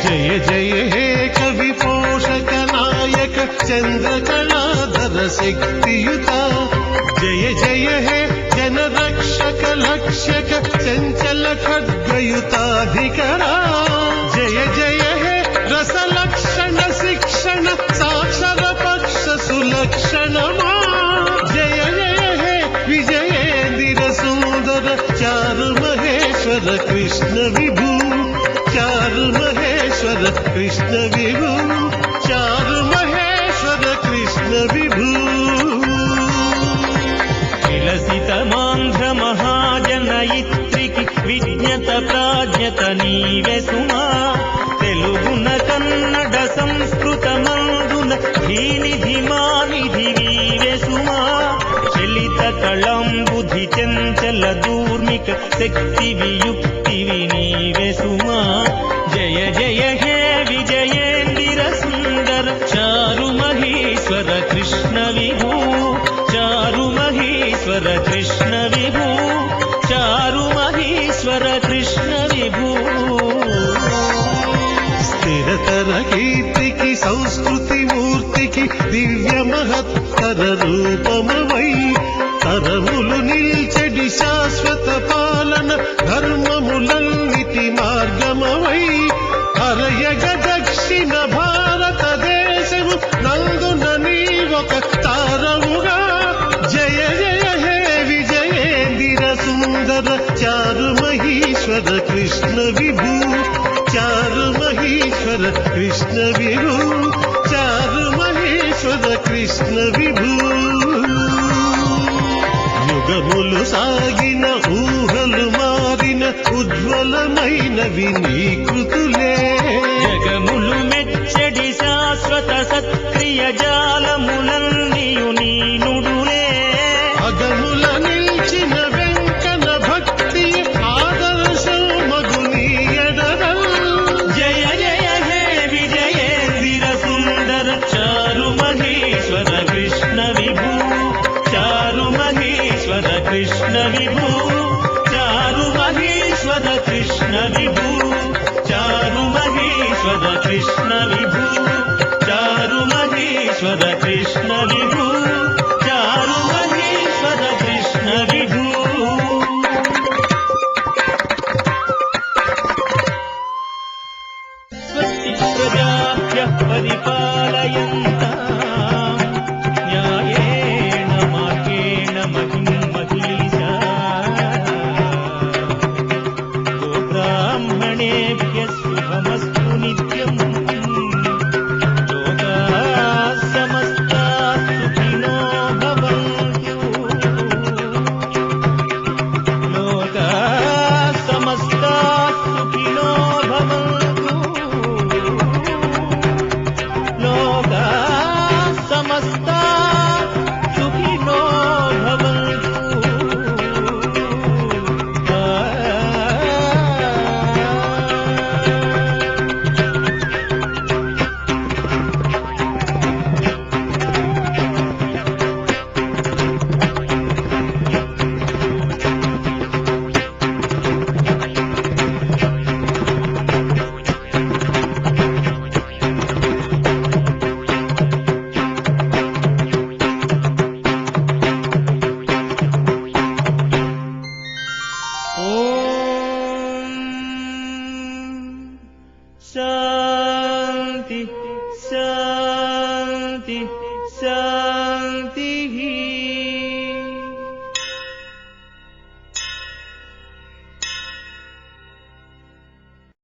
जय जय हे कवि पोषक नायक चंद्रकलाधर शक्तियुता जय जय हे जन रक्षक लक्ष्यक चंचल खड्गयुताधिकरा जय जय हे रस लक्षण शिक्षण साक्षर पक्ष सुलक्षण जय जय हे विजयेंद्र सुंदर चारु महेश्वर कृष्ण विभु चारु महेश्वर कृष्ण विभु चारु महेश्वर कृष्ण विभु विलसित मांध्र महाजनयित्रिकी विज्ञत प्राज्ञत नीवे सुमा तेलुगुन कन्नड संस्कृत मंदुन धीनिधि मानिधि वीवे सुमा चलित कलंबुधि चंचल दूर्मिक शक्ति वियुक्ति विनीवे सुमा जय जय हे विजयेंद्र सुंदर चारु महेश्वर कृष्ण विभु चारु महेश्वर कृष्ण विभु चारु महेश्वर कृष्ण विभु स्थिरतर कीर्ति की संस्कृति मूर्ति की दिव्य महत्तर रूपमवै तरमुलु निल्चेडि शाश्वत पालन धर्ममुलन्निति मार्गमवै हरयग दक्षिण भारत देशमु నందున నీవొక తారముగా జయ జయ హే విజయేంద్ర సుందర చారు మహేశ్వర కృష్ణ విభు చారు మహేశ్వర కృష్ణ విభు చారు మహేశ్వర కృష్ణ విభు యుగములు సాగిన ఊహలు మారిన ఉజ్వలమైనవి నీ కృతులే జగములు మెచ్చడి శాశ్వత సత్క్రియ జాలములన్నీయు నీ నుడులే అగముల నిల్చిన వెంకన భక్తి ఆదర్శం మగుని ఎడరల్ జయ జయ హే విజయేంద్ర సుందర చారు మహేశ్వర కృష్ణ విభు చారు మహేశ్వర కృష్ణ విభు చారు మహేశ్వర కృష్ణ విభు చారు మహేశ్వర కృష్ణ విభు చారు మహేశ్వర కృష్ణ విభు చారు మహేశ్వర కృష్ణ విభు స్వస్తి ప్రజాభ్యః పరిపాలయంతాం న్యాయేన మార్గేణ మహిం మహిషా గోబ్రాహ్మణేభ్యः శుభమస్తు నిత్యం లోకాః సమస్తాః సుఖినో భవంతు లోకాః సమస్తాః సుఖినో భవంతు లోకాః సమస్తాః సుఖినో భవంతు శాంతి శాంతి శాంతి